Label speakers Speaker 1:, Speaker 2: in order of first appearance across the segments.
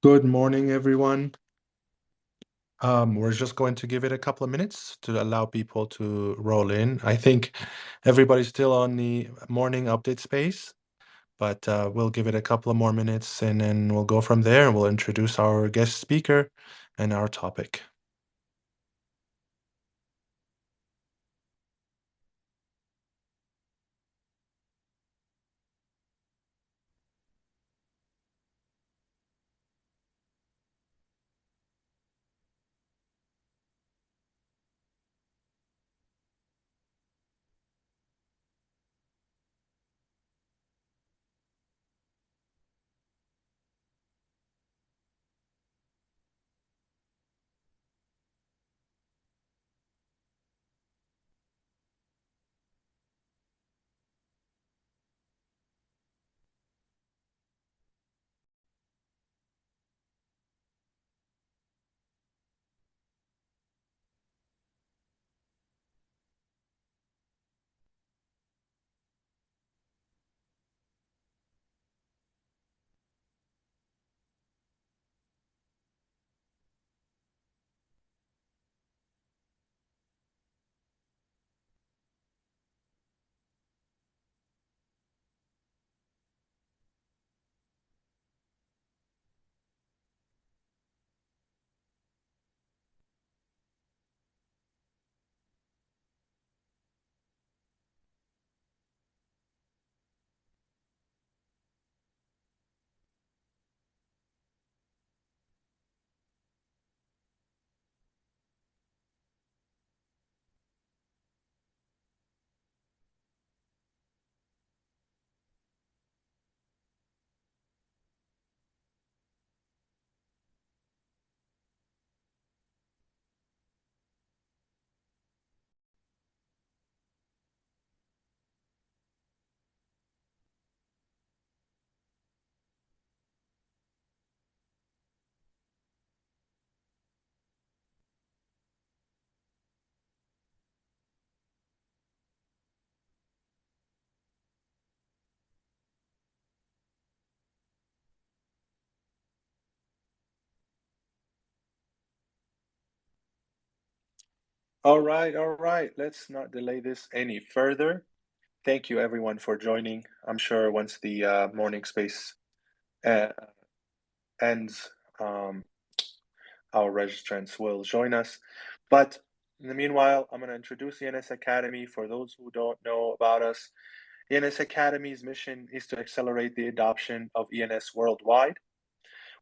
Speaker 1: Good morning, everyone. We're just going to give it a couple of minutes to allow people to roll in. I think everybody's still on the morning update space, but we'll give it a couple of more minutes and then we'll go from there and we'll introduce our guest speaker and our topic. All right, all right. Let's not delay this any further. Thank you, everyone, for joining. I'm sure once the morning space uh, ends, our registrants will join us. But in the meanwhile, I'm going to introduce ENS Academy. For those who don't know about us, ENS Academy's mission is to accelerate the adoption of ENS worldwide.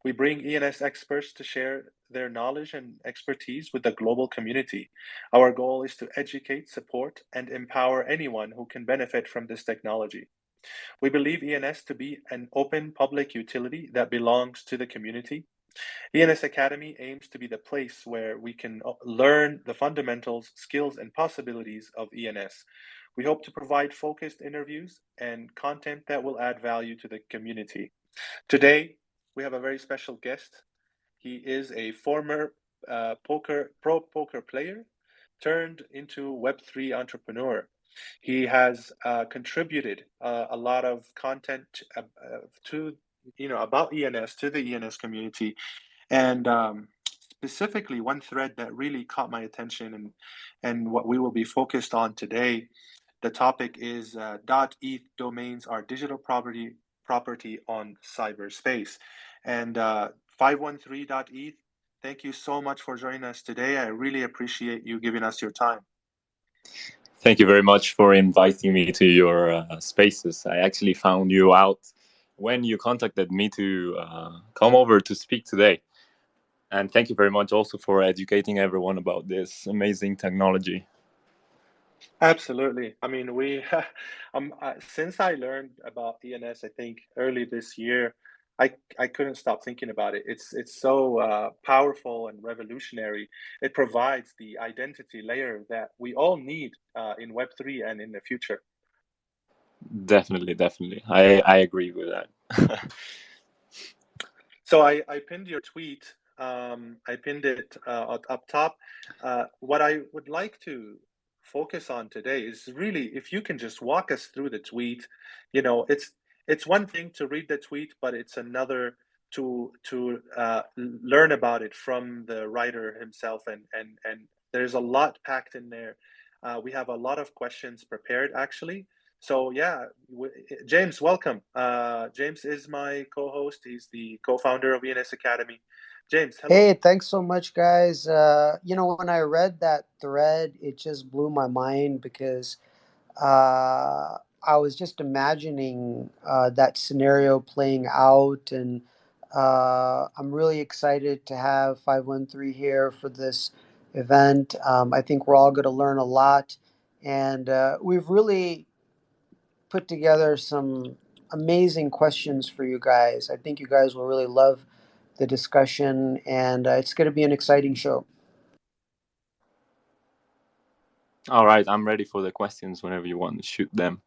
Speaker 1: We bring ENS experts to share their knowledge and expertise with the global community. Our goal is to educate, support, and empower anyone who can benefit from this technology. We believe ENS to be an open public utility that belongs to the community. ENS Academy aims to be the place where we can learn the fundamentals, skills, and possibilities of ENS. We hope to provide focused interviews and content that will add value to the community. Today, we have a very special guest. He is a former pro poker player turned into Web3 entrepreneur. He has contributed a lot of content to about ENS to the ENS community, and specifically, one thread that really caught my attention and what we will be focused on today, the topic is .eth domains are digital property on cyberspace. And 513.eth, thank you so much for joining us today. I really appreciate you giving us your time.
Speaker 2: Thank you very much for inviting me to your spaces. I actually found you out when you contacted me to come over to speak today. And thank you very much also for educating everyone about this amazing technology.
Speaker 1: Absolutely. I mean, since I learned about ENS, I think early this year, I couldn't stop thinking about it. It's so powerful and revolutionary. It provides the identity layer that we all need in Web3 and in the future.
Speaker 2: Definitely, definitely. I agree with that.
Speaker 1: So I pinned your tweet. I pinned it up top. What I would like to focus on today is really if you can just walk us through the tweet. You know, it's one thing to read the tweet, but it's another learn about it from the writer himself, and there's a lot packed in there. We have a lot of questions prepared actually. So yeah, James, welcome. James is my co-host. He's the co-founder of ENS Academy. James, hello.
Speaker 3: Hey, thanks so much, guys. When I read that thread, it just blew my mind because I was just imagining that scenario playing out, and I'm really excited to have 513 here for this event. I think we're all going to learn a lot, and we've really put together some amazing questions for you guys. I think you guys will really love the discussion, and it's going to be an exciting show.
Speaker 2: All right, I'm ready for the questions whenever you want to shoot them.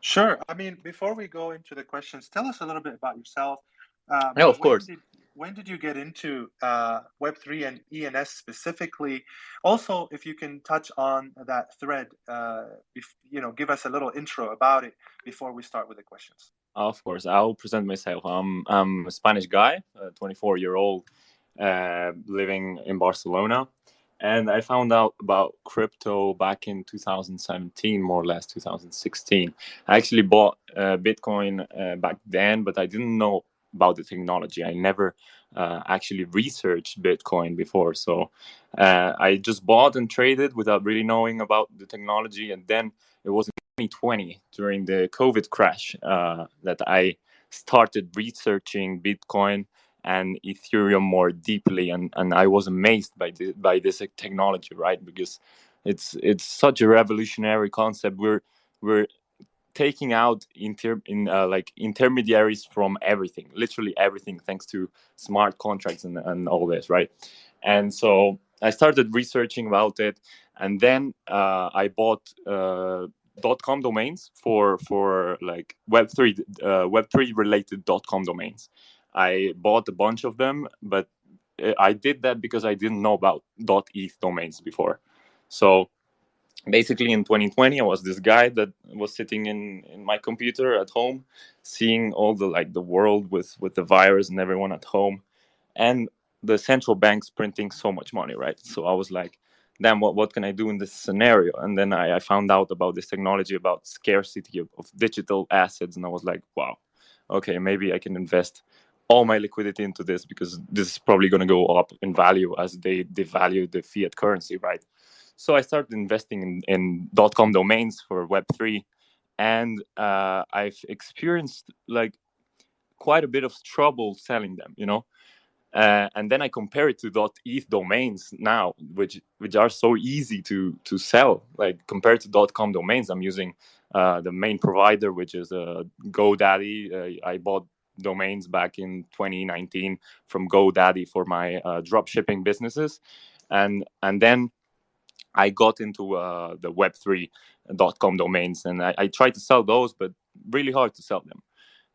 Speaker 1: Sure. I mean, before we go into the questions, tell us a little bit about yourself.
Speaker 2: Yeah, of course.
Speaker 1: When did you get into Web3 and ENS specifically? Also, if you can touch on that thread, give us a little intro about it before we start with the questions.
Speaker 2: Of course, I'll present myself. I'm a Spanish guy, 24-year-old, living in Barcelona. And I found out about crypto back in 2017, more or less 2016. I actually bought Bitcoin back then, but I didn't know about the technology. I never actually researched Bitcoin before. So I just bought and traded without really knowing about the technology. And then it was 2020 during the COVID crash that I started researching Bitcoin and Ethereum more deeply, and I was amazed by this technology, right? Because it's such a revolutionary concept. We're taking out like intermediaries from everything, literally everything, thanks to smart contracts and all this, right? And so I started researching about it, and then I bought .com domains for like Web3 related .com domains. I bought a bunch of them, but I did that because I didn't know about .eth domains before. So basically in 2020 I was this guy that was sitting in my computer at home, seeing all the world with the virus and everyone at home, and the central banks printing so much money, right? So I was like, damn, what can I do in this scenario? And then I found out about this technology, about scarcity of digital assets, and I was like, wow, okay, maybe I can invest all my liquidity into this, because this is probably going to go up in value as they devalue the fiat currency, right? So I started investing in .com domains for Web3, and I've experienced like quite a bit of trouble selling them, and then I compare it to .eth domains now, which are so easy to sell. Like compared to .com domains, I'm using the main provider, which is GoDaddy. I bought domains back in 2019 from GoDaddy for my drop shipping businesses, and then I got into the Web3.com domains, and I tried to sell those, but really hard to sell them.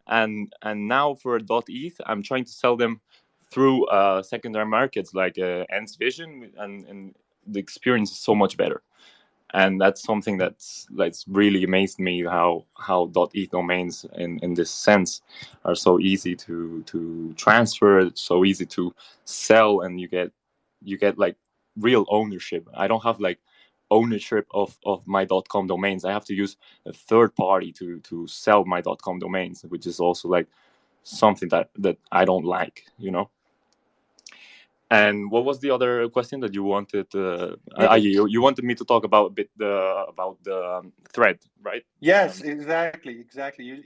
Speaker 2: And now for .eth, I'm trying to sell them through secondary markets like Ants Vision, and the experience is so much better. And that's something that's really amazed me, how .eth domains in this sense are so easy to transfer, so easy to sell, and you get like real ownership. I don't have like ownership of my .com domains. I have to use a third party to sell my .com domains, which is also like something that I don't like. And what was the other question that you wanted? You wanted me to talk about a bit about the thread, right?
Speaker 1: Yes, exactly.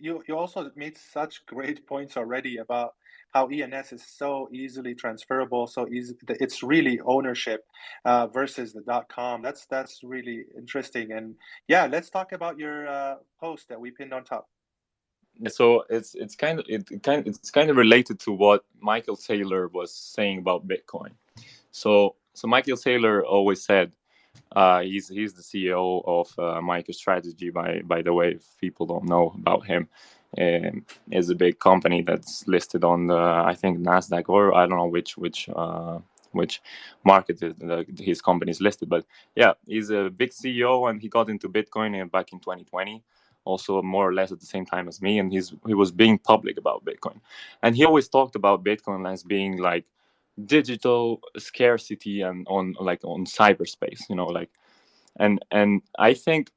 Speaker 1: You also made such great points already about how ENS is so easily transferable, so easy. It's really ownership versus the .com. That's really interesting. And yeah, let's talk about your post that we pinned on top.
Speaker 2: So it's kind of related to what Michael Saylor was saying about Bitcoin. So Michael Saylor always said, he's the CEO of MicroStrategy. By the way, if people don't know about him, is a big company that's listed on the, I think, Nasdaq, or I don't know which market his company is listed. But yeah, he's a big CEO, and he got into Bitcoin back in 2020. also more or less at the same time as me, and he was being public about Bitcoin, and he always talked about Bitcoin as being like digital scarcity and on cyberspace, like, and I think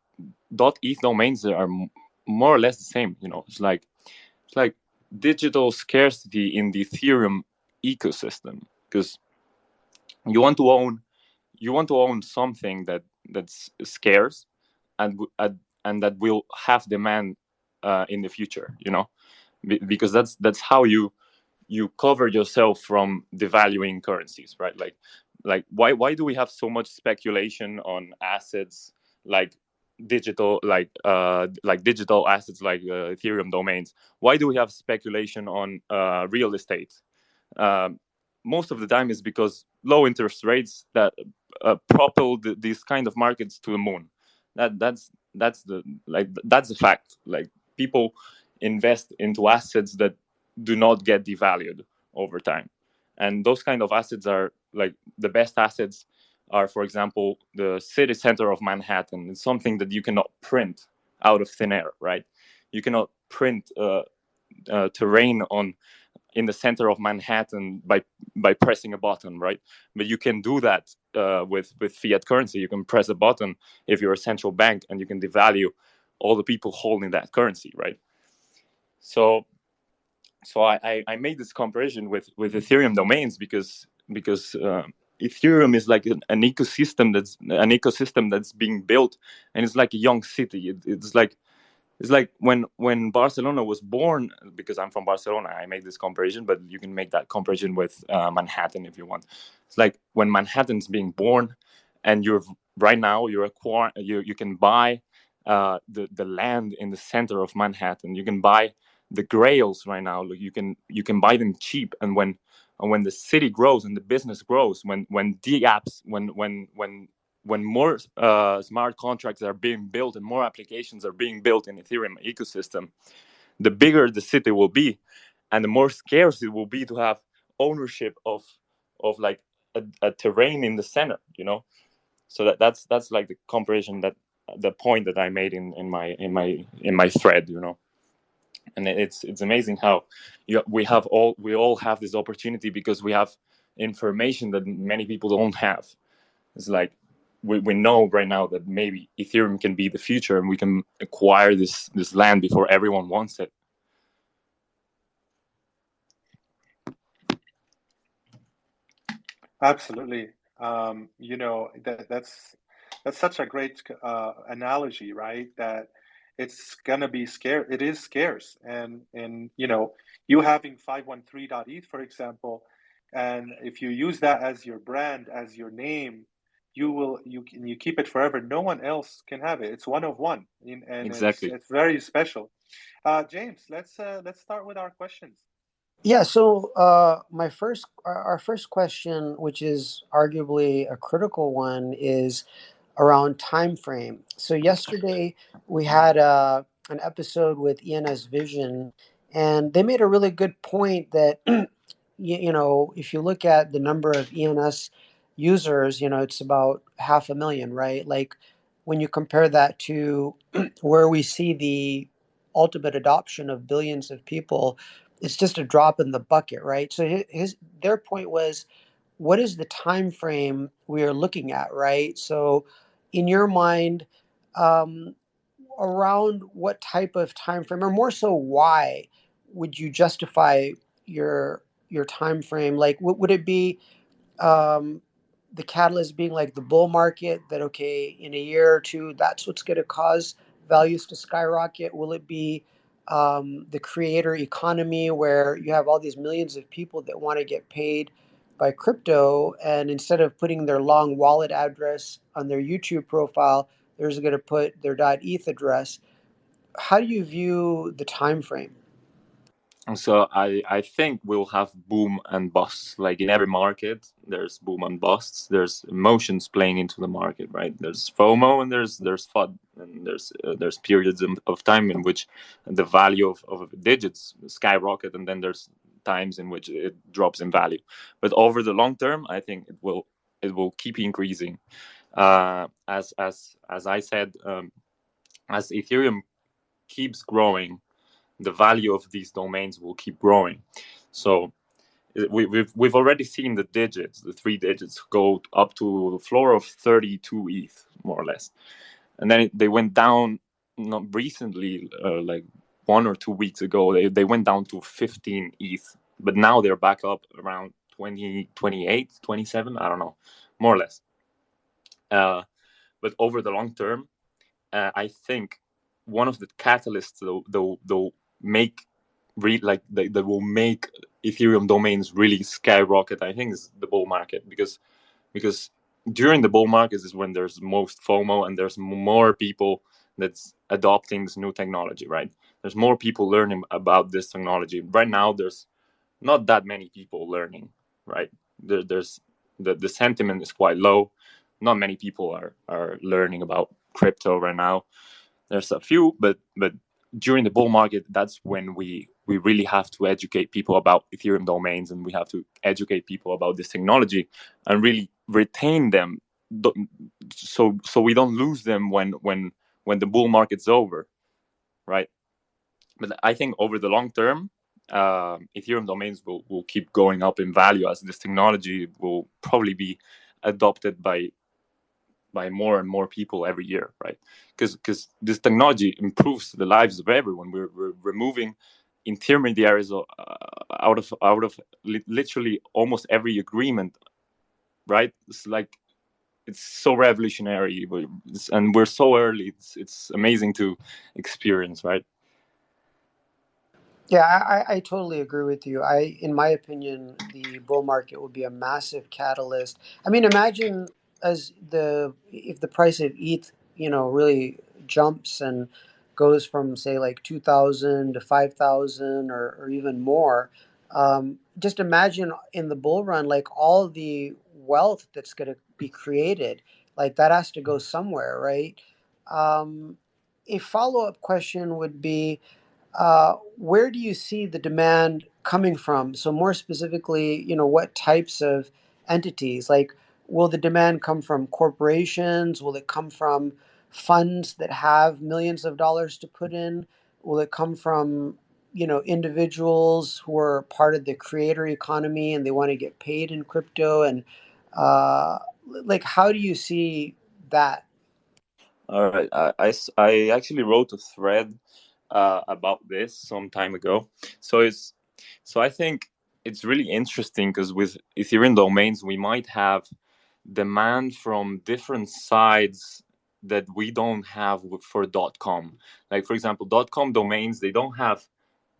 Speaker 2: .eth domains are more or less the same. It's like digital scarcity in the Ethereum ecosystem, because you want to own something that's scarce and and that will have demand in the future. Because that's how you cover yourself from devaluing currencies, right? Like why do we have so much speculation on assets like digital assets like Ethereum domains? Why do we have speculation on real estate? um, Most of the time is because low interest rates that propel these kind of markets to the moon. That's the fact. Like, people invest into assets that do not get devalued over time, and those kind of assets are like the best assets are, for example, the city center of Manhattan. It's something that you cannot print out of thin air, right? You cannot print terrain on in the center of Manhattan by pressing a button, right? But you can do that with fiat currency. You can press a button if you're a central bank, and you can devalue all the people holding that currency, right? So I made this comparison with Ethereum domains because Ethereum is like an ecosystem that's being built, and it's like a young city. It's like when Barcelona was born, because I'm from Barcelona, I make this comparison, but you can make that comparison with Manhattan if you want. It's like when Manhattan's being born, and right now you can buy the land in the center of Manhattan. You can buy the grails right now. You can buy them cheap, and when the city grows and the business grows, when the apps when more smart contracts are being built and more applications are being built in Ethereum ecosystem, the bigger the city will be, and the more scarce it will be to have ownership of like a terrain in the center. So that's like the comparison, that the point that I made in my thread. And it's amazing how we all have this opportunity, because we have information that many people don't have. It's like we know right now that maybe Ethereum can be the future, and we can acquire this land before everyone wants it.
Speaker 1: Absolutely. That's such a great analogy, right? That it's gonna be scarce. It is scarce, and you having 513.eth, for example, and if you use that as your brand, as your name, you keep it forever. No one else can have it. It's one of one, and it's
Speaker 2: Exactly.
Speaker 1: it's very special. James, let's start with our questions.
Speaker 3: Yeah, so our first question, which is arguably a critical one, is around time frame. So yesterday we had an episode with ENS Vision, and they made a really good point that if you look at the number of ENS users, it's about 500,000, right? Like when you compare that to where we see the ultimate adoption of billions of people, it's just a drop in the bucket, right? So their point was, what is the time frame we are looking at, right? So in your mind, um, around what type of time frame, or more so why would you justify your time frame? Like would it be um, the catalyst being like the bull market, that okay, in a year or two that's what's going to cause values to skyrocket? Will it be the creator economy, where you have all these millions of people that want to get paid by crypto, and instead of putting their long wallet address on their YouTube profile, they're just going to put their .eth address? How do you view the time frame?
Speaker 2: So I think we'll have boom and busts. Like in every market, there's boom and busts. There's emotions playing into the market, right? There's FOMO, and there's FUD, and there's periods of time in which the value of digits skyrocket, and then there's times in which it drops in value. But over the long term, I think it will keep increasing. As I said, as Ethereum keeps growing, the value of these domains will keep growing. So we've already seen the digits, the 3 digits, go up to the floor of 32 ETH, more or less, and then they went down. Not recently, like 1 or 2 weeks ago, they went down to 15 ETH, but now they're back up around 20, 28, 27. I don't know, more or less. But over the long term, I think one of the catalysts they'll make that will make Ethereum domains really skyrocket, I think, is the bull market, because during the bull market is when there's most FOMO and there's more people that's adopting this new technology, right? There's more people learning about this technology. Right now, there's not that many people learning, right? There's the sentiment is quite low. Not many people are learning about crypto right now. There's a few, but during the bull market, that's when we really have to educate people about Ethereum domains, and we have to educate people about this technology and really retain them, so we don't lose them when the bull market's over, right? But I think over the long term, Ethereum domains will keep going up in value, as this technology will probably be adopted by more and more people every year, right? Because this technology improves the lives of everyone. We're removing intermediaries out of literally almost every agreement, right? It's so revolutionary, and we're so early. It's amazing to experience, right?
Speaker 3: Yeah, I totally agree with you. In my opinion, the bull market would be a massive catalyst. I mean, imagine if the price of ETH, really jumps and goes from, say, like 2,000 to 5,000, or even more. Just imagine in the bull run, like all the wealth that's going to be created, like that has to go somewhere, right? Um, a follow up question would be, where do you see the demand coming from? So more specifically, what types of entities? Like, will the demand come from corporations? Will it come from funds that have millions of dollars to put in? Will it come from, individuals who are part of the creator economy and they want to get paid in crypto? And uh, like, how do you see that?
Speaker 2: All right. I actually wrote a thread about this some time ago. So I think it's really interesting, because with Ethereum domains, we might have demand from different sides that we don't have for .com. Like, for example, .com domains, they don't have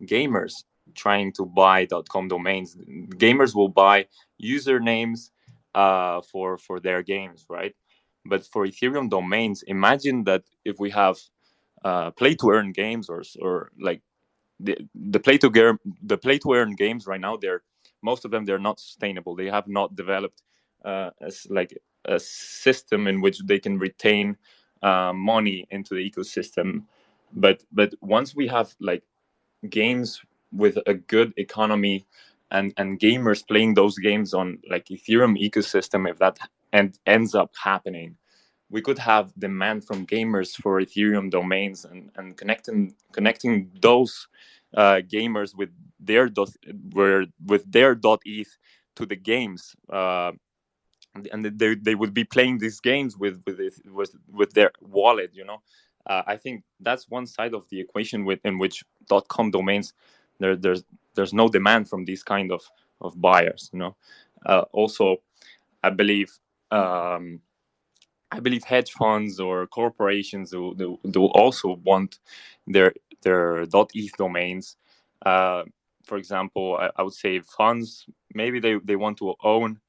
Speaker 2: gamers trying to buy .com domains. Gamers will buy usernames for their games, right? But for Ethereum domains, imagine that if we have play to earn games, or like the play to earn games right now, they're most of them, they're not sustainable. They have not developed as like a system in which they can retain money into the ecosystem. But once we have like games with a good economy, and gamers playing those games on like Ethereum ecosystem, if that ends up happening, we could have demand from gamers for Ethereum domains, and connecting those gamers with their .eth to the games, and they would be playing these games with their wallet. I think that's one side of the equation, in which .com domains, there's no demand from these kind of buyers. Also, I believe. I believe hedge funds or corporations will also want their .eth domains. Uh, for example, I would say funds, maybe they want to own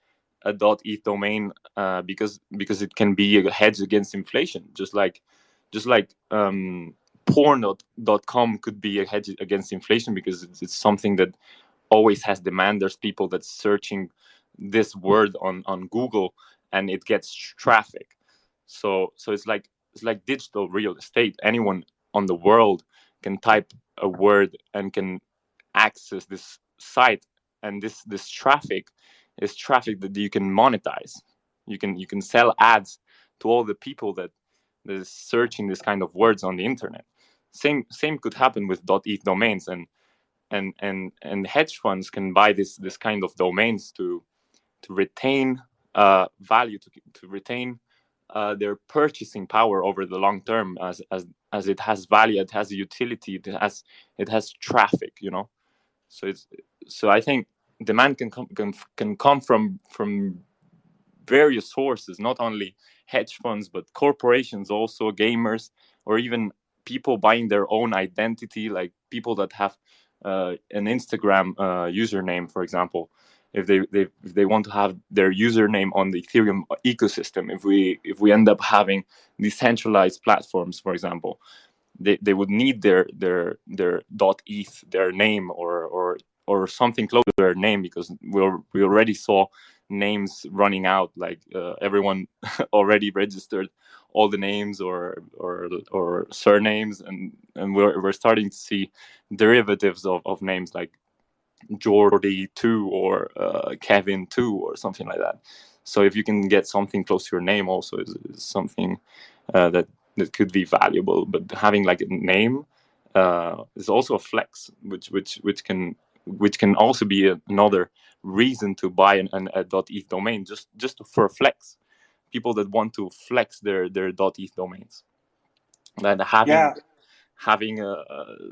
Speaker 2: a .eth domain, because it can be a hedge against inflation, just like porn.com could be a hedge against inflation, because it's something that always has demand. There's people that's searching this word on Google, and it gets traffic. So it's like digital real estate. Anyone on the world can type a word and can access this site, and this traffic is traffic that you can monetize. You can sell ads to all the people that is searching this kind of words on the internet. Same could happen with .eth domains, and hedge funds can buy this kind of domains to retain value, to retain their purchasing power over the long term, as it has value, it has utility, it has traffic, you know. So I think demand can come from various sources, not only hedge funds, but corporations, also gamers, or even people buying their own identity, like people that have an Instagram username, for example. If they want to have their username on the Ethereum ecosystem, if we end up having decentralized platforms, for example, they would need their .eth, their name, or something close to their name, because we already saw names running out, like everyone already registered all the names or surnames, and we're starting to see derivatives of names like Jordy 2 or Kevin 2 or something like that. So if you can get something close to your name, also is something that could be valuable. But having like a name is also a flex, which can also be another reason to buy a .eth domain, just for flex. People that want to flex their .eth domains, and having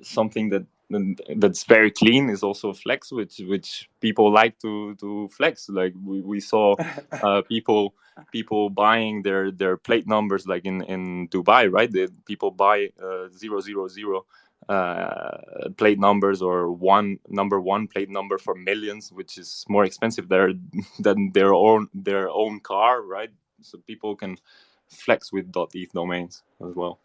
Speaker 2: something that's very clean is also a flex, which people like to flex. Like we saw people buying their plate numbers, like in Dubai, right? People buy 000 plate numbers, or one plate number for millions, which is more expensive there than their own car, right? So people can flex with .eth domains as well.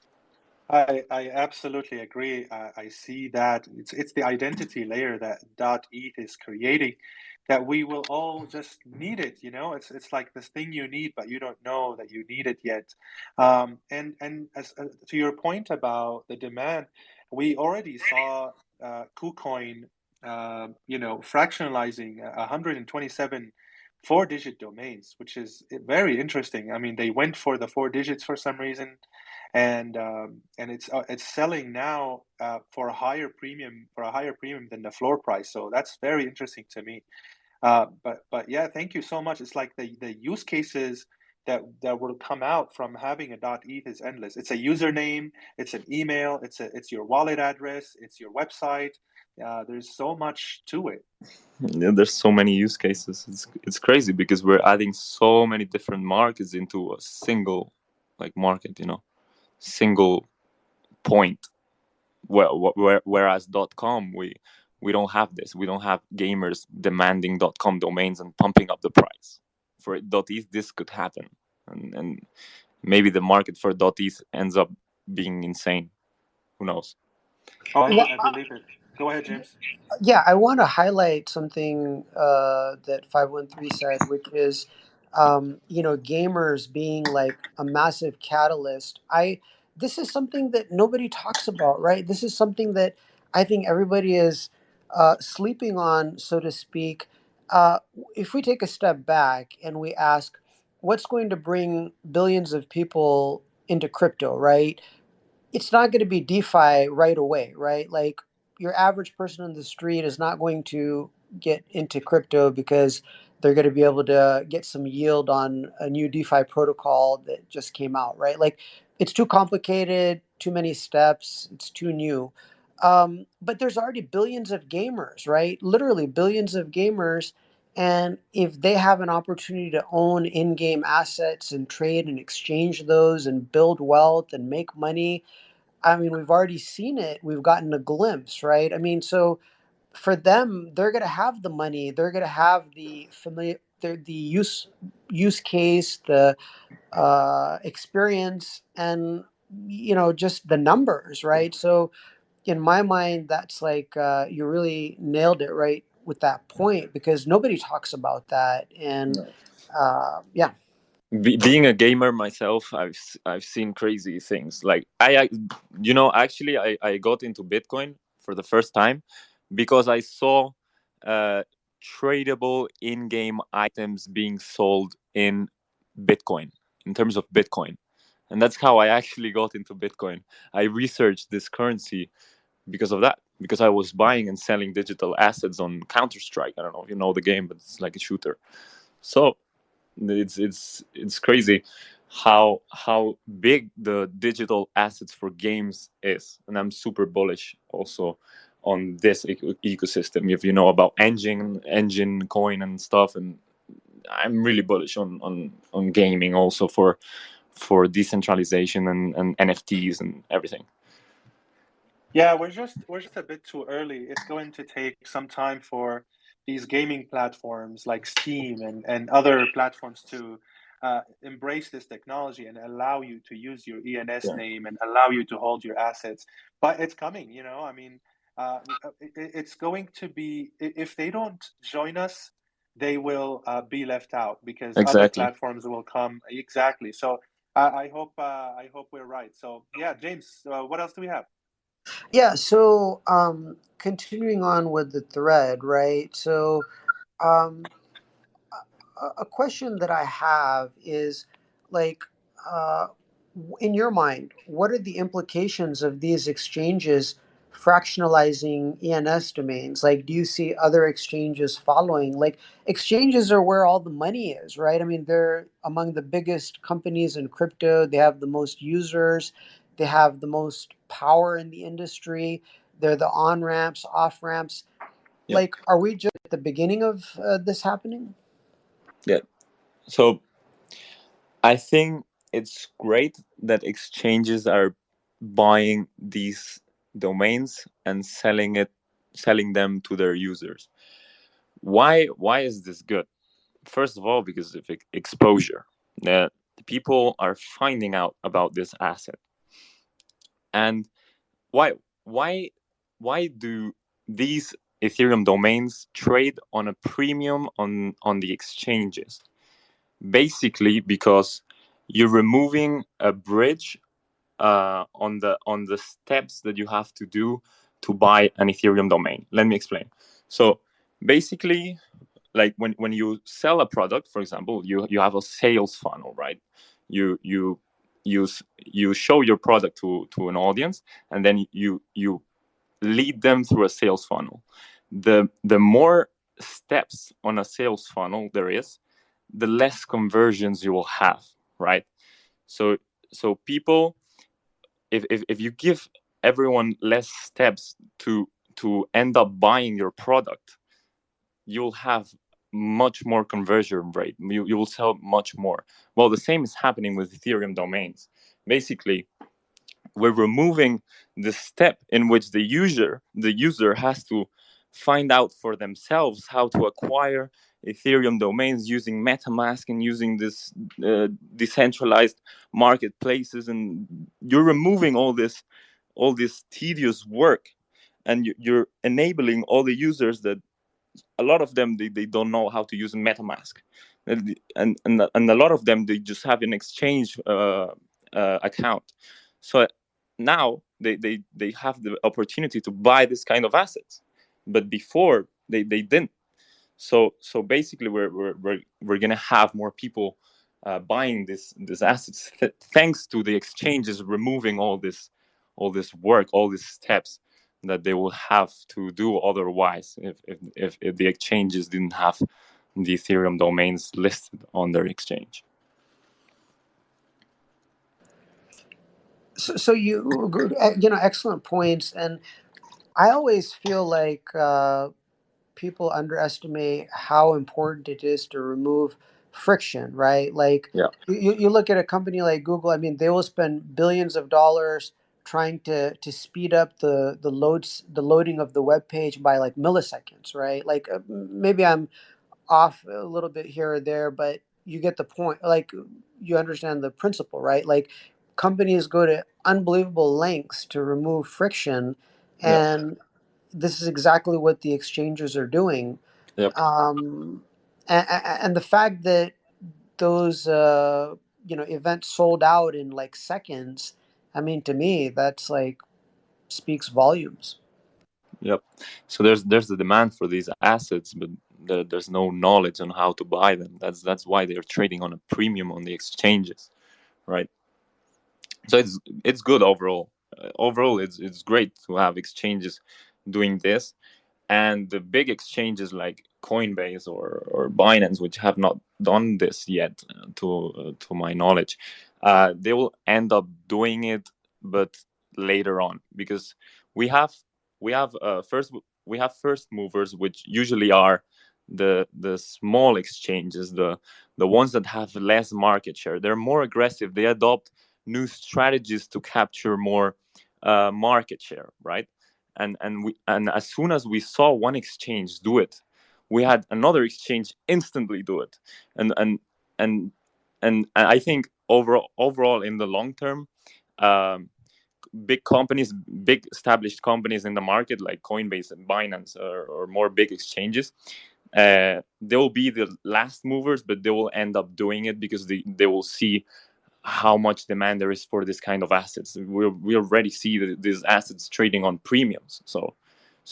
Speaker 1: I absolutely agree. I see that it's the identity layer that .eth is creating, that we will all just need it. You know, it's like this thing you need, but you don't know that you need it yet. And as to your point about the demand, we already saw KuCoin, fractionalizing 127 four-digit domains, which is very interesting. I mean, they went for the four digits for some reason, and it's selling now for a higher premium than the floor price. So that's very interesting to me. But yeah, thank you so much. It's like the use cases that will come out from having a .eth is endless. It's a username, it's an email, it's your wallet address, it's your website. There's so much to it.
Speaker 2: Yeah, there's so many use cases. It's crazy, because we're adding so many different markets into a single market, single point. Whereas .com, we don't have this. We don't have gamers demanding .com domains and pumping up the price. For .eth, this could happen, and maybe the market for .eth ends up being insane. Who knows?
Speaker 1: Oh, I believe it. Go ahead, James.
Speaker 3: Yeah, I want to highlight something that 513 said, which is, gamers being like a massive catalyst. This is something that nobody talks about, right? This is something that I think everybody is sleeping on, so to speak. Uh, if we take a step back and we ask, what's going to bring billions of people into crypto, right? It's not going to be DeFi right away, right? Like your average person on the street is not going to get into crypto because they're going to be able to get some yield on a new DeFi protocol that just came out, right? Like it's too complicated, too many steps, it's too new. But there's already billions of gamers, right? Literally billions of gamers. And if they have an opportunity to own in game assets and trade and exchange those and build wealth and make money, I mean, we've already seen it. We've gotten a glimpse, right? I mean, so for them, they're going to have the money. They're going to have the familiar, the use case, the experience, and just the numbers, right? So in my mind, that's like you really nailed it right with that point because nobody talks about that, and yeah.
Speaker 2: Being a gamer myself, I've seen crazy things. Like actually, I got into Bitcoin for the first time because I saw uh, tradable in-game items being sold in Bitcoin, in terms of Bitcoin. And that's how I actually got into Bitcoin. I researched this currency because of that, because I was buying and selling digital assets on Counter-Strike. I don't know if you know the game, but it's like a shooter. So it's crazy how big the digital assets for games is, and I'm super bullish also on this ecosystem. If you know about engine coin and stuff, and I'm really bullish on gaming also for decentralization and NFTs and everything.
Speaker 1: Yeah, we're just a bit too early. It's going to take some time for these gaming platforms like Steam and other platforms to embrace this technology and allow you to use your ENS
Speaker 2: Yeah,
Speaker 1: name and allow you to hold your assets. But it's coming, I mean, it's going to be, if they don't join us, they will be left out because other
Speaker 2: exactly.
Speaker 1: platforms will come. Exactly. So I hope we're right. So yeah, James, what else do we have?
Speaker 3: Yeah, so continuing on with the thread, right? So um, a question that I have is like, uh, in your mind, what are the implications of these exchanges fractionalizing ENS domains? Like, do you see other exchanges following? Like, exchanges are where all the money is, right? I mean, they're among the biggest companies in crypto, they have the most users, they have the most power in the industry, they're the on ramps, off ramps.
Speaker 2: Yeah,
Speaker 3: Like, are we just at the beginning of this happening?
Speaker 2: yeah. So I think it's great that exchanges are buying these domains and selling them to their users. Why is this good? First of all, because of exposure. The people are finding out about this asset. And why why why do these Ethereum domains trade on a premium on the exchanges? Basically because you're removing a bridge on the steps that you have to do to buy an Ethereum domain. Let me explain. So basically, like when you sell a product, for example, you have a sales funnel, right? You you you you show your product to an audience, and then you lead them through a sales funnel. The more steps on a sales funnel there is, the less conversions you will have, right? So people, if you give everyone less steps to end up buying your product, you'll have much more conversion rate. You will sell much more. Well, the same is happening with Ethereum domains. Basically, we're removing the step in which the user has to find out for themselves how to acquire Ethereum domains using MetaMask and using this decentralized marketplaces, and you're removing all this tedious work, and you're enabling all the users that a lot of them they don't know how to use MetaMask, and a lot of them they just have an exchange account. So now they have the opportunity to buy this kind of assets, but before they didn't. So basically we're gonna have more people buying this assets thanks to the exchanges removing all this work, all these steps that they will have to do otherwise if the exchanges didn't have the Ethereum domains listed on their exchange.
Speaker 3: So excellent points, and I always feel like people underestimate how important it is to remove friction, right? Like
Speaker 2: Yeah,
Speaker 3: you look at a company like Google. I mean, they will spend billions of dollars trying to speed up the loading of the web page by like milliseconds, right? Like maybe I'm off a little bit here or there, but you get the point. Like you understand the principle, right? Like companies go to unbelievable lengths to remove friction,
Speaker 2: yeah,
Speaker 3: and this is exactly what the exchanges are doing.
Speaker 2: yep,
Speaker 3: Um, and the fact that those events sold out in like seconds, I mean, to me, that's like speaks volumes.
Speaker 2: yep. So there's the demand for these assets, but there's no knowledge on how to buy them. That's why they're trading on a premium on the exchanges, right? So it's good overall. Overall, it's great to have exchanges doing this, and the big exchanges like Coinbase or Binance, which have not done this yet, to my knowledge, they will end up doing it, but later on, because we have we have first we have first movers, which usually are the small exchanges, the ones that have less market share. They're more aggressive. They adopt new strategies to capture more market share, right? And as soon as we saw one exchange do it, we had another exchange instantly do it. And and and I think overall in the long term, um, big companies, big established companies in the market like Coinbase and Binance, or more big exchanges, they will be the last movers, but they will end up doing it because they will see how much demand there is for this kind of assets. We already see these assets trading on premiums. So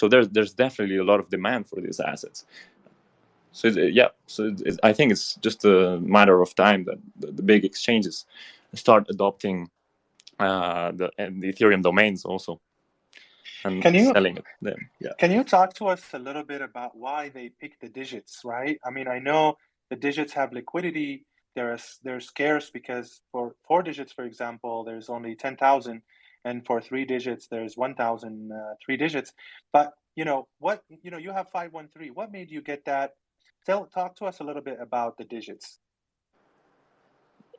Speaker 2: there's definitely a lot of demand for these assets. So yeah, so I think it's just a matter of time that the big exchanges start adopting the Ethereum domains also, and
Speaker 1: Can you
Speaker 2: selling it then. Yeah.
Speaker 1: Can you talk to us a little bit about why they pick the digits, right? I mean, I know the digits have liquidity. They're scarce because for 4 digits, for example, there's only 10,000, and for 3 digits, there's 1,000 3 digits. But you have 513. What made you get that? Talk to us a little bit about the digits.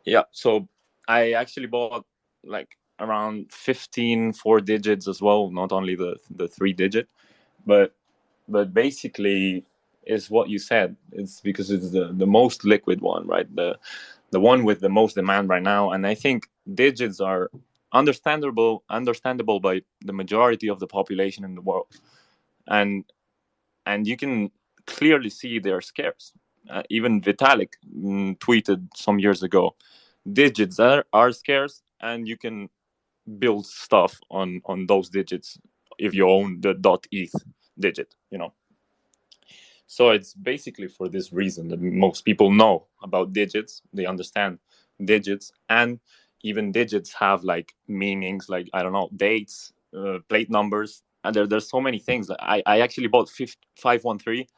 Speaker 2: Yeah, so I actually bought like around 15 4 digits as well, not only the 3 digit, but basically is what you said. It's because it's the most liquid one, right? The one with the most demand right now. And I think digits are understandable by the majority of the population in the world. And and you can clearly see they're scarce. Even Vitalik tweeted some years ago, digits are scarce, and you can build stuff on those digits if you own the .eth digit. So it's basically for this reason that most people know about digits. They understand digits, and even digits have like meanings, like, I don't know, dates, plate numbers, and there's so many things. I actually bought 513,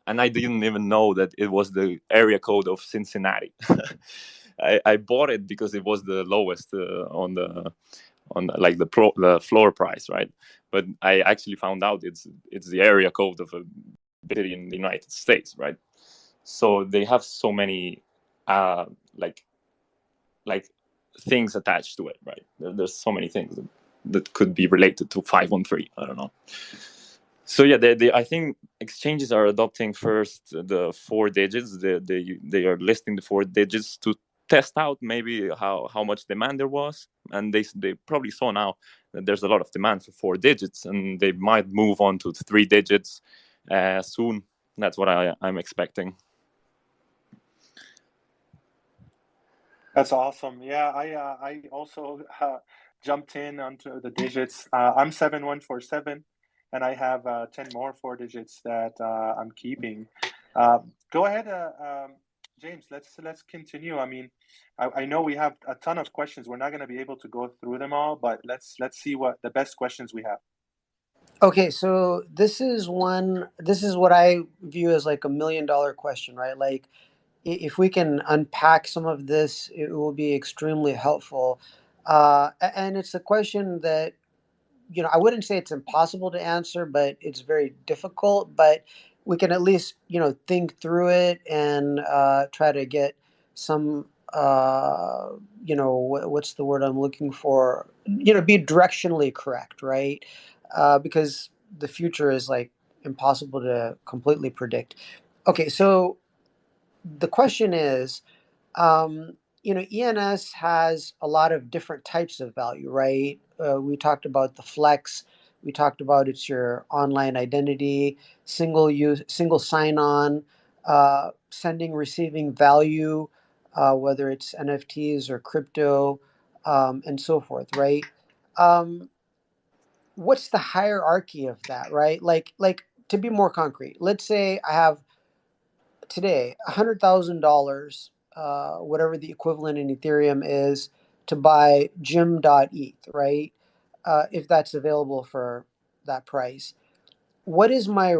Speaker 2: and I didn't even know that it was the area code of Cincinnati. I bought it because it was the lowest on the floor price, right? But I actually found out it's the area code of a city in the United States, right? So they have so many uh, like like things attached to it, right? There's so many things that could be related to 513. I don't know. So yeah, I think exchanges are adopting first the 4 digits. They are listing the 4 digits to test out maybe how much demand there was, and they probably saw now that there's a lot of demand for 4 digits, and they might move on to 3 digits soon. That's what I'm expecting.
Speaker 1: That's awesome. Yeah, I also jumped in onto the digits. I'm 7147, and I have 10 more 4 digits that I'm keeping. Go ahead, James. Let's continue. I mean, I know we have a ton of questions. We're not going to be able to go through them all, but let's see what the best questions we have.
Speaker 3: Okay, so this is what I view as like $1 million question, right? Like, if we can unpack some of this, it will be extremely helpful. And it's a question that, I wouldn't say it's impossible to answer, but it's very difficult. But we can at least, think through it and try to get some, what's the word I'm looking for? Be directionally correct, right? Because the future is like impossible to completely predict. Okay, so the question is, ENS has a lot of different types of value, right? We talked about the flex. We talked about it's your online identity, single sign on, sending, receiving value, whether it's NFTs or crypto, and so forth, right? Um, what's the hierarchy of that, right? Like to be more concrete, let's say I have today $100,000, whatever the equivalent in Ethereum is, to buy gym.eth, right? If that's available for that price. What is my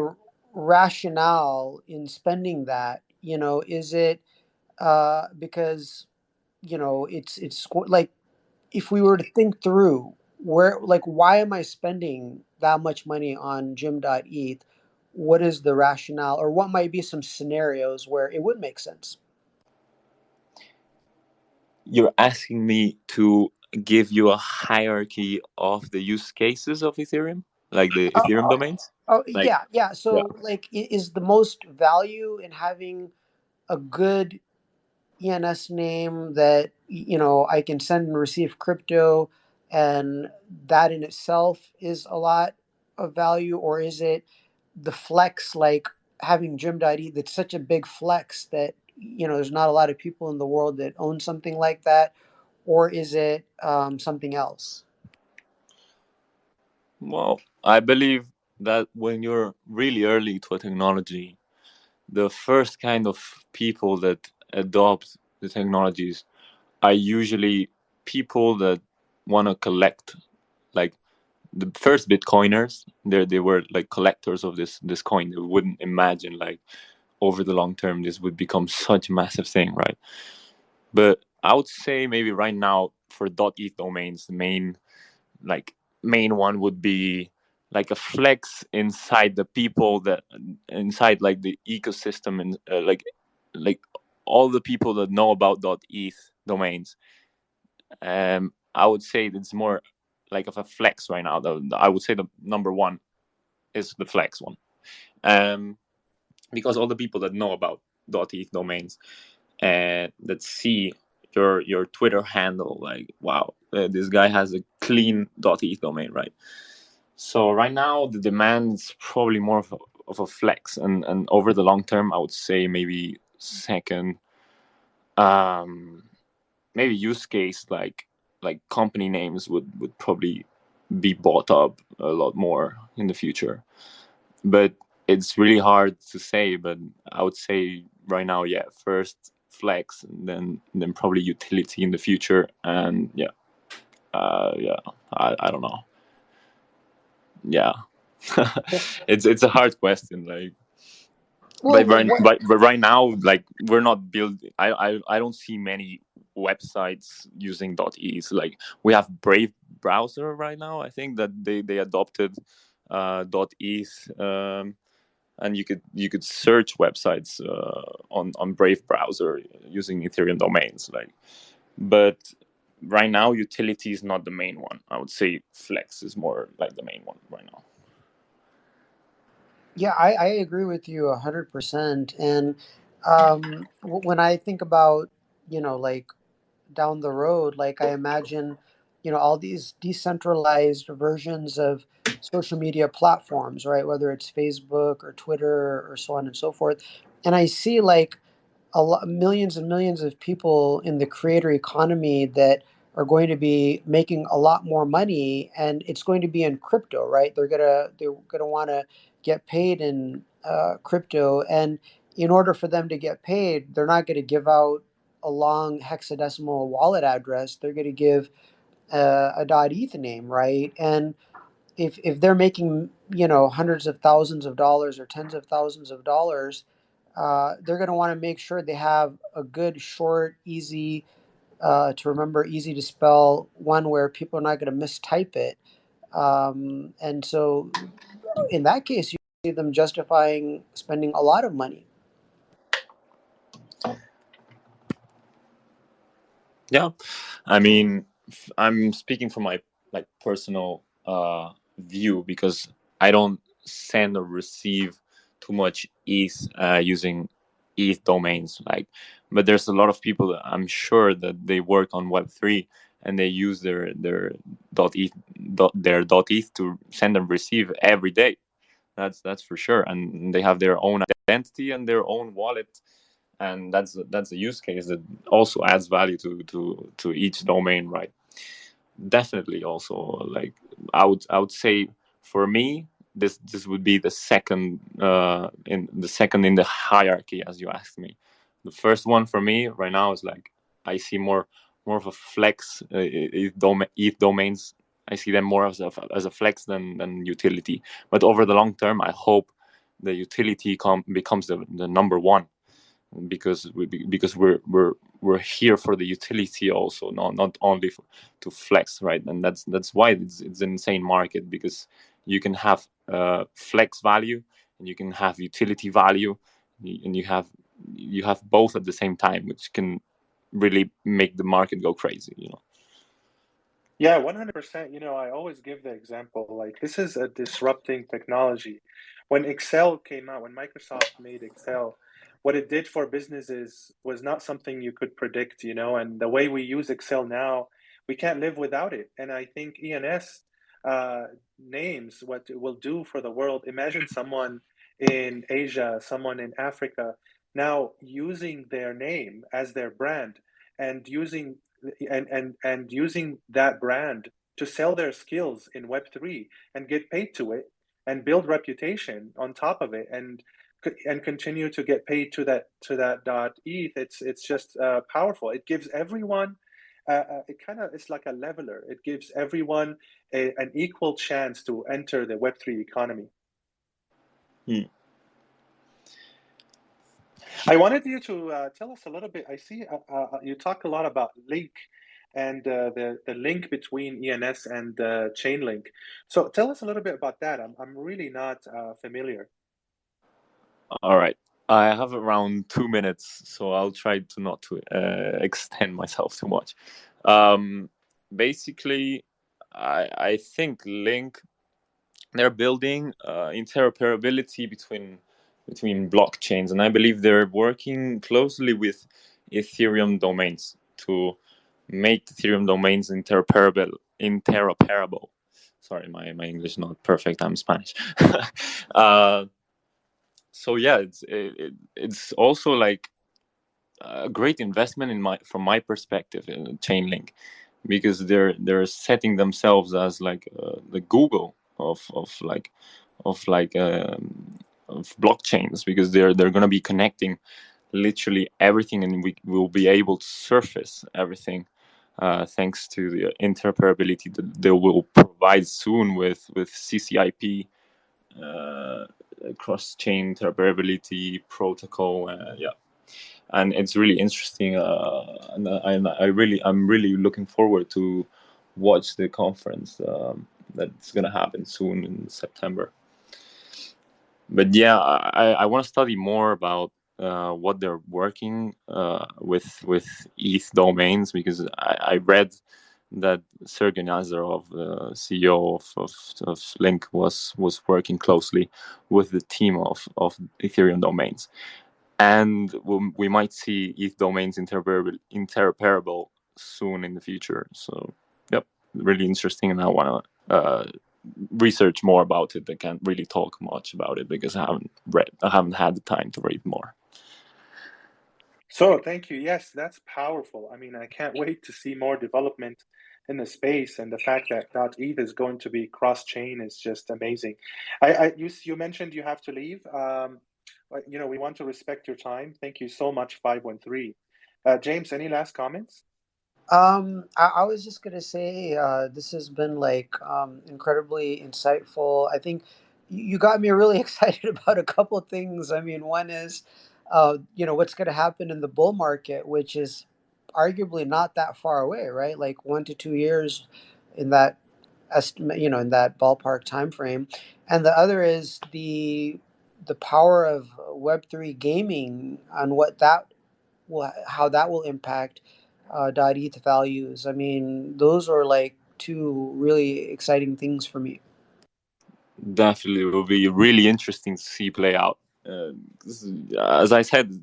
Speaker 3: rationale in spending that? Is it because like, if we were to think through where, like, why am I spending that much money on gym.eth? What is the rationale, or what might be some scenarios where it would make sense?
Speaker 2: You're asking me to give you a hierarchy of the use cases of Ethereum, like the
Speaker 3: Oh,
Speaker 2: Ethereum
Speaker 3: oh,
Speaker 2: domains? Like,
Speaker 3: yeah.
Speaker 2: yeah.
Speaker 3: So, like, is the most value in having a good ENS name that I can send and receive crypto, and that in itself is a lot of value? Or is it the flex, like having gym.eth, that's such a big flex that there's not a lot of people in the world that own something like that? Or is it something else?
Speaker 2: Well, I believe that when you're really early to a technology, the first kind of people that adopt the technologies are usually people that want to collect, like the first Bitcoiners. They were like collectors of this coin. They wouldn't imagine like over the long term this would become such a massive thing, right? But I would say maybe right now for .eth domains, the main one would be like a flex inside the people that inside like the ecosystem, and like all the people that know about .eth domains. I would say it's more like of a flex right now. I would say the number one is the flex one, um, because all the people that know about .eth domains and that see your Twitter handle, like, wow, this guy has a clean .eth domain, right? So right now the demand is probably more of a flex, and over the long term, I would say maybe second, um, maybe use case like company names would probably be bought up a lot more in the future. But it's really hard to say. But I would say right now, yeah, first flex, and then probably utility in the future, and yeah, I don't know. Yeah, it's a hard question. Like,
Speaker 3: Well, what?
Speaker 2: but right now, like we're not building. I don't see many websites using .eth. Like we have Brave browser right now. I think that they adopted .eth. And you could search websites on Brave browser using Ethereum domains, like. But right now, utility is not the main one. I would say Flex is more like the main one right now.
Speaker 3: Yeah, I agree with you 100%. And when I think about, like, down the road, like, I imagine, all these decentralized versions of social media platforms, right? Whether it's Facebook or Twitter or so on and so forth. And I see, like, millions and millions of people in the creator economy that are going to be making a lot more money, and it's going to be in crypto, right? They're gonna want to get paid in crypto, and in order for them to get paid, they're not going to give out a long hexadecimal wallet address. They're going to give a .eth name, right? And if they're making hundreds of thousands of dollars or tens of thousands of dollars, they're going to want to make sure they have a good, short, easy to remember, easy to spell one where people are not going to mistype it. And so, in that case, you see them justifying spending a lot of money.
Speaker 2: Yeah, I mean, I'm speaking from my like personal view, because I don't send or receive too much ETH using ETH domains. Like, but there's a lot of people that I'm sure that they work on Web3, and they use their .eth their .eth to send and receive every day. That's for sure, and they have their own identity and their own wallet, and that's a use case that also adds value to each domain, right? Definitely. Also, like, I would say for me, this would be the second in the hierarchy, as you asked me. The first one for me right now is like, I see more a flex. ETH domains, I see them more as a flex than utility. But over the long term, I hope the utility becomes the number one, because we're here for the utility also, not only to flex, right? And that's why it's an insane market, because you can have flex value and you can have utility value, and you have both at the same time, which can really make the market go crazy.
Speaker 1: Yeah, 100%. I always give the example, like, this is a disrupting technology. When Excel came out, when Microsoft made Excel, what it did for businesses was not something you could predict, and the way we use Excel now, we can't live without it. And I think ENS names what it will do for the world. Imagine someone in Asia, someone in Africa, now using their name as their brand, and using that brand to sell their skills in Web3 and get paid to it, and build reputation on top of it, and continue to get paid to that .eth. It's just powerful. It gives everyone it's like a leveler. It gives everyone an equal chance to enter the Web3 economy. I wanted you to tell us a little bit. I see you talk a lot about Link, and the link between ENS and Chainlink. So tell us a little bit about that. I'm really not familiar.
Speaker 2: All right. I have around 2 minutes, so I'll try to not to extend myself too much. Basically, I think Link, they're building interoperability between blockchains, and I believe they're working closely with Ethereum domains to make Ethereum domains interoperable. Sorry, my English is not perfect. I'm Spanish. So yeah, it's also like a great investment from my perspective in Chainlink, because they're setting themselves as like the Google of blockchains, because they're going to be connecting literally everything, and we will be able to surface everything thanks to the interoperability that they will provide soon with CCIP, cross-chain interoperability protocol. And it's really interesting, and I'm really looking forward to watch the conference that's gonna happen soon in September. But yeah, I want to study more about what they're working with ETH domains, because I read that Sergey Nazarov, the CEO of Link, was working closely with the team of Ethereum domains, and we might see ETH domains interoperable soon in the future. So, yep, really interesting, and I want to research more about it. I can't really talk much about it because I haven't had the time to read more.
Speaker 1: So thank you. Yes, that's powerful. I mean, I can't wait to see more development in the space, and the fact that .eth is going to be cross-chain is just amazing. You mentioned you have to leave. We want to respect your time. Thank you so much, 513. James, any last comments?
Speaker 3: I was just gonna say, this has been like incredibly insightful. I think you got me really excited about a couple of things. I mean, one is, what's gonna happen in the bull market, which is arguably not that far away, right? Like 1 to 2 years in that estimate, in that ballpark time frame. And the other is the power of Web3 gaming and how that will impact .eth values. I mean, those are like two really exciting things for me.
Speaker 2: Definitely, it will be really interesting to see play out. As I said,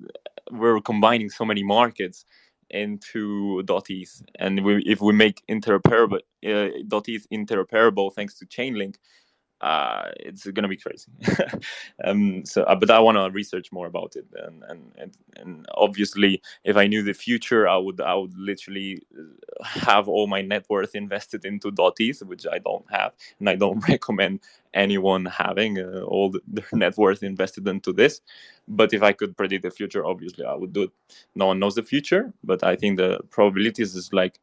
Speaker 2: we're combining so many markets into .eth, and if we make .eth interoperable thanks to Chainlink, it's gonna be crazy. But I want to research more about it, and obviously, if I knew the future, I would literally have all my net worth invested into .eth, which I don't have, and I don't recommend anyone having their net worth invested into this. But if I could predict the future, obviously I would do it. No one knows the future, but I think the probabilities is like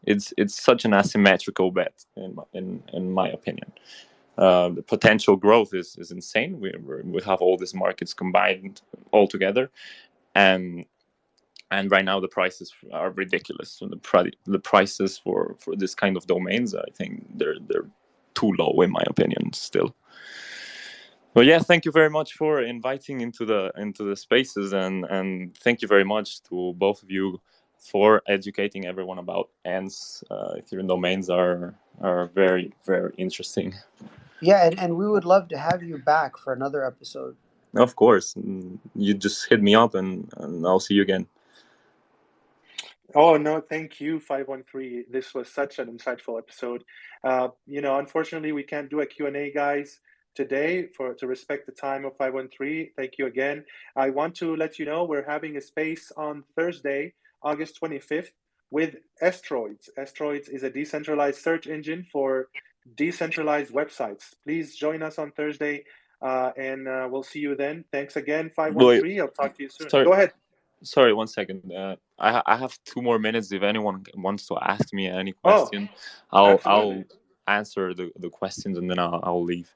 Speaker 2: it's such an asymmetrical bet in my opinion. The potential growth is insane. We have all these markets combined all together, and right now the prices are ridiculous. So the prices for this kind of domains, I think they're too low in my opinion still. Well, yeah, thank you very much for inviting into the spaces, and thank you very much to both of you for educating everyone about ENS. Ethereum domains are very, very interesting.
Speaker 3: Yeah, and we would love to have you back for another episode.
Speaker 2: Of course, you just hit me up, and I'll see you again.
Speaker 1: Oh, no, thank you, 513. This was such an insightful episode. Unfortunately, we can't do a Q&A, guys, today to respect the time of 513. Thank you again. I want to let you know we're having a space on Thursday, August 25th, with Estroids. Estroids is a decentralized search engine for decentralized websites. Please join us on Thursday, and we'll see you then. Thanks again, 513. I'll talk to you soon.
Speaker 2: Sorry.
Speaker 1: Go ahead.
Speaker 2: Sorry, 1 second. I have 2 more minutes. If anyone wants to ask me any question, I'll answer the questions, and then I'll leave.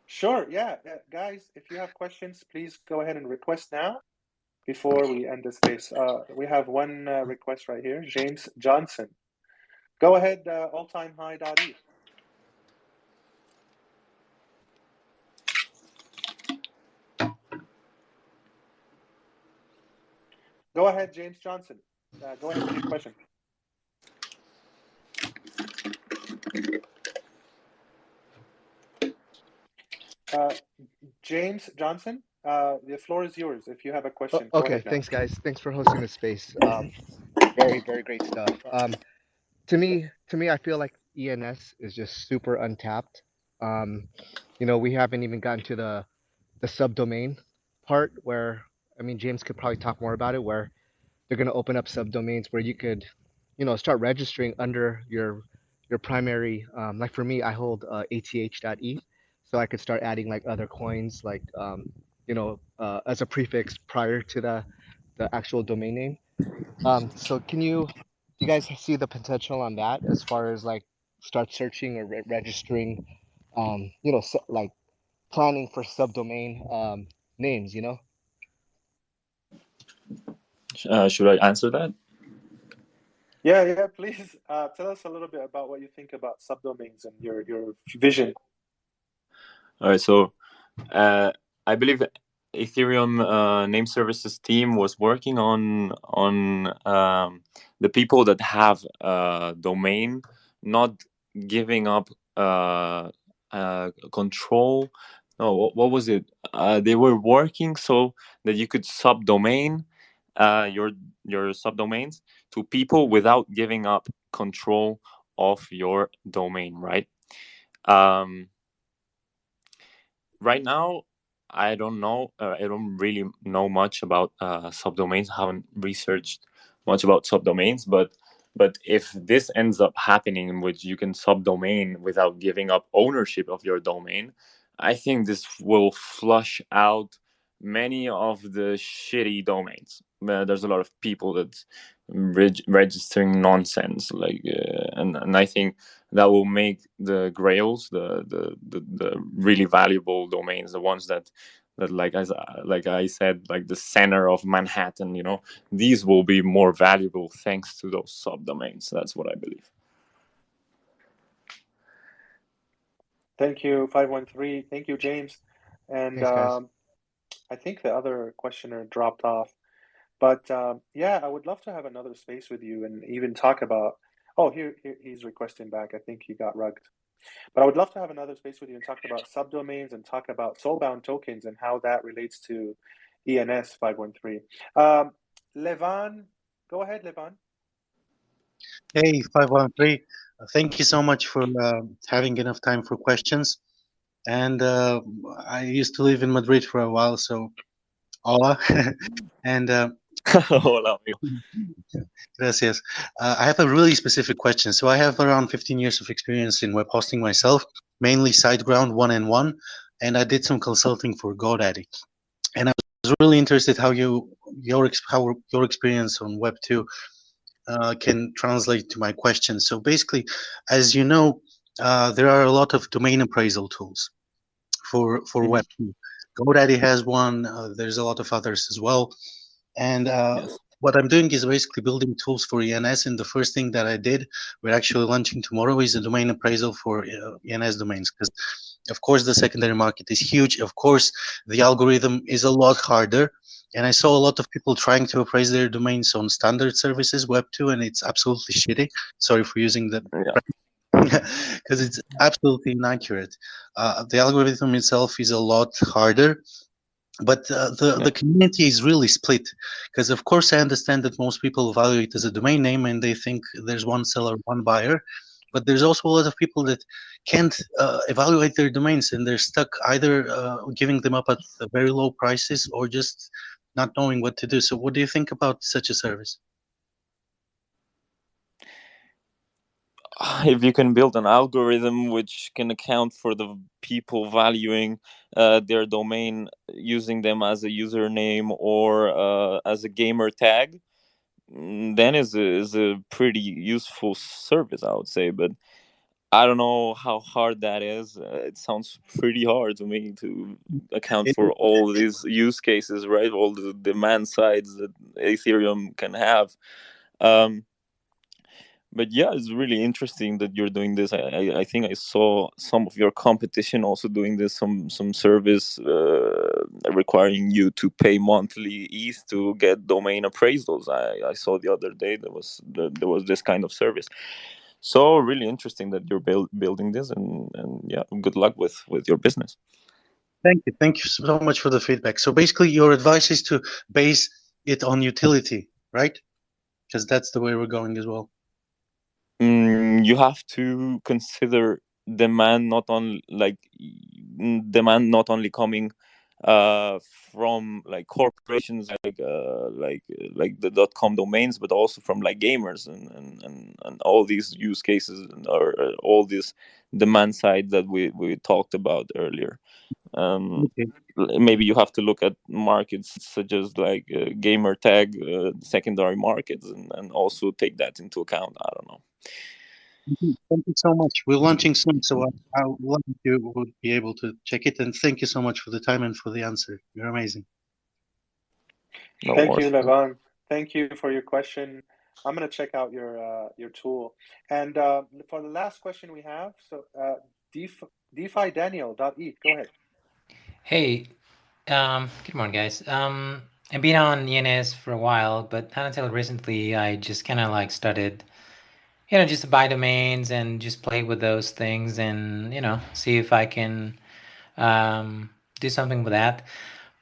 Speaker 1: Sure. Yeah, guys, if you have questions, please go ahead and request now before we end the space. We have one request right here, James Johnson. Go ahead, alltimehigh.e. Go ahead, James Johnson. Go ahead with your question. James Johnson, the floor is yours. If you have a question, go
Speaker 4: Okay,
Speaker 1: ahead now.
Speaker 4: thanks, guys. Thanks for hosting this space. Very, very great stuff. To me, I feel like ENS is just super untapped. We haven't even gotten to the subdomain part where, I mean, James could probably talk more about it, where they're going to open up subdomains where you could, start registering under your primary. Like for me, I hold ATH.ETH, so I could start adding like other coins, like as a prefix prior to the actual domain name. So do you guys see the potential on that as far as like start searching or registering, like planning for subdomain names,
Speaker 2: Should I answer that?
Speaker 1: Yeah, please tell us a little bit about what you think about subdomains and your vision.
Speaker 2: All right, so I believe Ethereum name services team was working on the people that have a domain not giving up control. No, what was it? They were working so that you could subdomain your subdomains to people without giving up control of your domain, right? Right now, I don't know. I don't really know much about subdomains. I haven't researched much about subdomains, but if this ends up happening, in which you can subdomain without giving up ownership of your domain, I think this will flush out many of the shitty domains. There's a lot of people that registering nonsense, and I think that will make the grails, the really valuable domains, the ones that like I said, like the center of Manhattan, these will be more valuable thanks to those subdomains. That's what I believe.
Speaker 1: Thank you, 513. Thank you, James. And
Speaker 4: Thanks, guys.
Speaker 1: I think the other questioner dropped off. But yeah, I would love to have another space with you and even talk about. Oh, here he's requesting back. I think he got rugged. But I would love to have another space with you and talk about subdomains and talk about soulbound tokens and how that relates to ENS 513. Levan, go ahead, Levan.
Speaker 5: Hey, 513. Thank you so much for having enough time for questions. and I used to live in Madrid for a while. So, hola, and
Speaker 2: Hola, amigo.
Speaker 5: gracias. I have a really specific question. So, I have around 15 years of experience in web hosting myself, mainly SiteGround 1&1, and I did some consulting for GoDaddy. And I was really interested how your experience on Web 2 can translate to my question. So basically, as you know, there are a lot of domain appraisal tools for
Speaker 2: Mhm.
Speaker 5: Web 2. GoDaddy has one. There's a lot of others as well. And
Speaker 2: Yes.
Speaker 5: what I'm doing is basically building tools for ENS. And the first thing that I did, we're actually launching tomorrow, is a domain appraisal for ENS domains. Because, of course, the secondary market is huge. Of course, the algorithm is a lot harder. And I saw a lot of people trying to appraise their domains on standard services, Web 2, and it's absolutely shitty. Sorry for using the
Speaker 2: Yeah.
Speaker 5: because it's absolutely inaccurate. The algorithm itself is a lot harder, but the community is really split. Because of course I understand that most people value it as a domain name and they think there's one seller, one buyer, but there's also a lot of people that can't evaluate their domains and they're stuck either giving them up at very low prices or just not knowing what to do. So what do you think about such a service?
Speaker 2: If you can build an algorithm which can account for the people valuing their domain, using them as a username or as a gamer tag, then is a pretty useful service, I would say. But I don't know how hard that is. It sounds pretty hard to me to account
Speaker 5: It,
Speaker 2: for all these use cases, right? All the demand sides that Ethereum can have. Um, but yeah, it's really interesting that you're doing this. I think I saw some of your competition also doing this, some service requiring you to pay monthly ETH to get domain appraisals. I saw the other day there was this kind of service. So really interesting that you're building this, and yeah, good luck with your business.
Speaker 5: thank you so much for the feedback. So basically, your advice is to base it on utility, right? Because that's the way we're going as well.
Speaker 2: You have to consider demand not on like demand not only coming from like corporations like the .com domains, but also from like gamers and all these use cases or all this demand side that we talked about earlier. um
Speaker 5: Okay.
Speaker 2: Maybe you have to look at markets such as like gamer tag secondary markets, and also take that into account. I don't know.
Speaker 5: Thank you so much. We're launching soon, so I would love if you would be able to check it. And thank you so much for the time and for the answer. You're amazing.
Speaker 2: No
Speaker 1: Thank you,
Speaker 2: worries.
Speaker 1: Levan. Thank you for your question. I'm gonna check out your tool. And for the last question we have, so DeFi Daniel.eth, go ahead.
Speaker 6: Hey, good morning, guys. I've been on ENS for a while, but not until recently I just kind of like started, just to buy domains and just play with those things and, see if I can do something with that.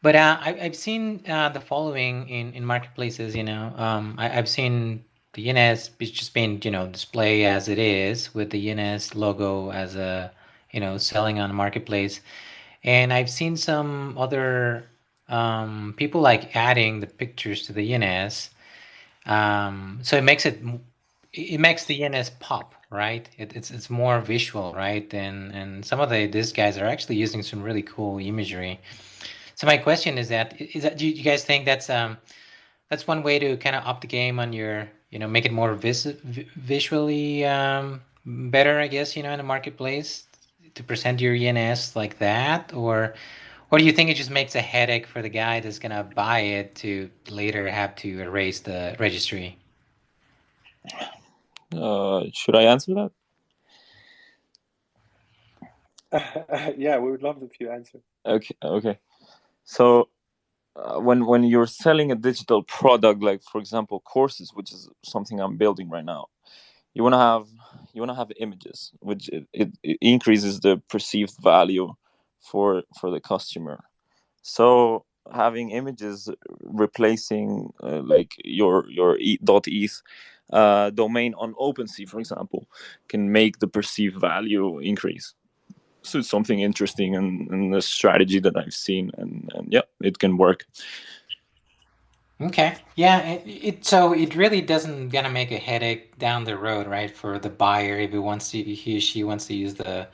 Speaker 6: But I've seen the following in marketplaces, I've seen the ENS just being, display as it is with the ENS logo as a, selling on a marketplace. And I've seen some other people like adding the pictures to the ENS. So it makes the ENS pop, right? It's more visual, right? And some of these guys are actually using some really cool imagery. So my question is that do you guys think that's one way to kind of up the game on your, make it more visually better, I guess, in the marketplace to present your ENS like that, or do you think it just makes a headache for the guy that's gonna buy it to later have to erase the registry?
Speaker 2: Should I answer that?
Speaker 1: Yeah, we would love if you answer.
Speaker 2: Okay. So when you're selling a digital product, like for example courses, which is something I'm building right now, you want to have images, which it increases the perceived value for the customer. So having images replacing like your .eth domain on OpenSea, for example, can make the perceived value increase. So it's something interesting and a strategy that I've seen, and yeah, it can work.
Speaker 6: Okay. Yeah. So it really doesn't gonna make a headache down the road, right? For the buyer, if he or she wants to use the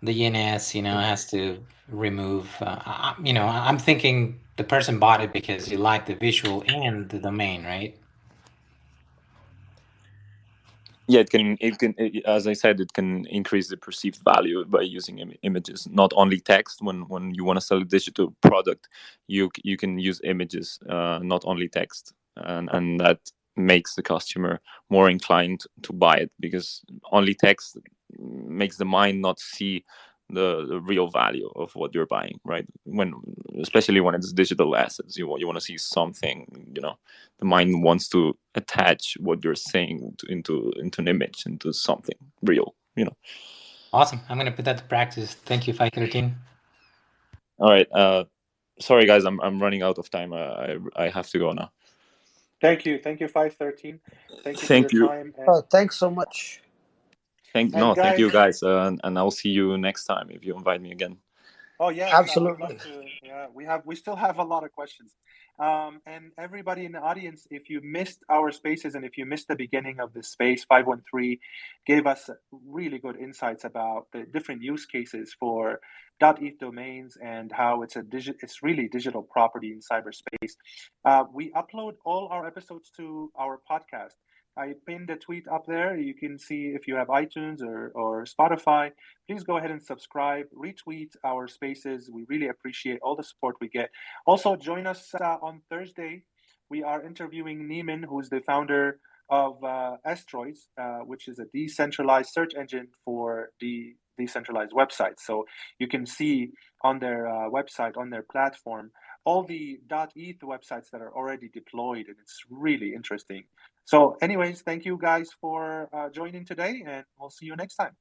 Speaker 6: ENS, has to remove. I'm thinking the person bought it because you like the visual and the domain, right?
Speaker 2: Yeah, as I said, it can increase the perceived value by using images, not only text. When you want to sell a digital product, you can use images, not only text, and that makes the customer more inclined to buy it, because only text makes the mind not see the real value of what you're buying, right? Especially when it's digital assets, you want to see something. The mind wants to attach what you're saying into an image, into something real.
Speaker 6: Awesome. I'm gonna put that to practice. Thank you, 513.
Speaker 2: All right. Sorry guys, I'm running out of time. I have to go now.
Speaker 1: Thank you, 513. Thank you for
Speaker 2: Thank
Speaker 1: your
Speaker 2: you.
Speaker 1: time.
Speaker 3: Oh, thanks so much.
Speaker 2: Thank
Speaker 1: guys,
Speaker 2: you guys, and I'll see you next time if you invite me again.
Speaker 1: Oh yes, I would love
Speaker 3: Absolutely.
Speaker 1: to. Yeah, we still have a lot of questions. And everybody in the audience, if you missed our spaces and if you missed the beginning of this space, 513 gave us really good insights about the different use cases for .eth domains and how it's really digital property in cyberspace. We upload all our episodes to our podcast. I pinned a tweet up there. You can see if you have iTunes or Spotify. Please go ahead and subscribe, retweet our spaces. We really appreciate all the support we get. Also, join us on Thursday. We are interviewing Neiman, who's the founder of Asteroids, which is a decentralized search engine for decentralized websites. So you can see on their website, on their platform, all the .eth websites that are already deployed, and it's really interesting. So anyways, thank you guys for joining today, and we'll see you next time.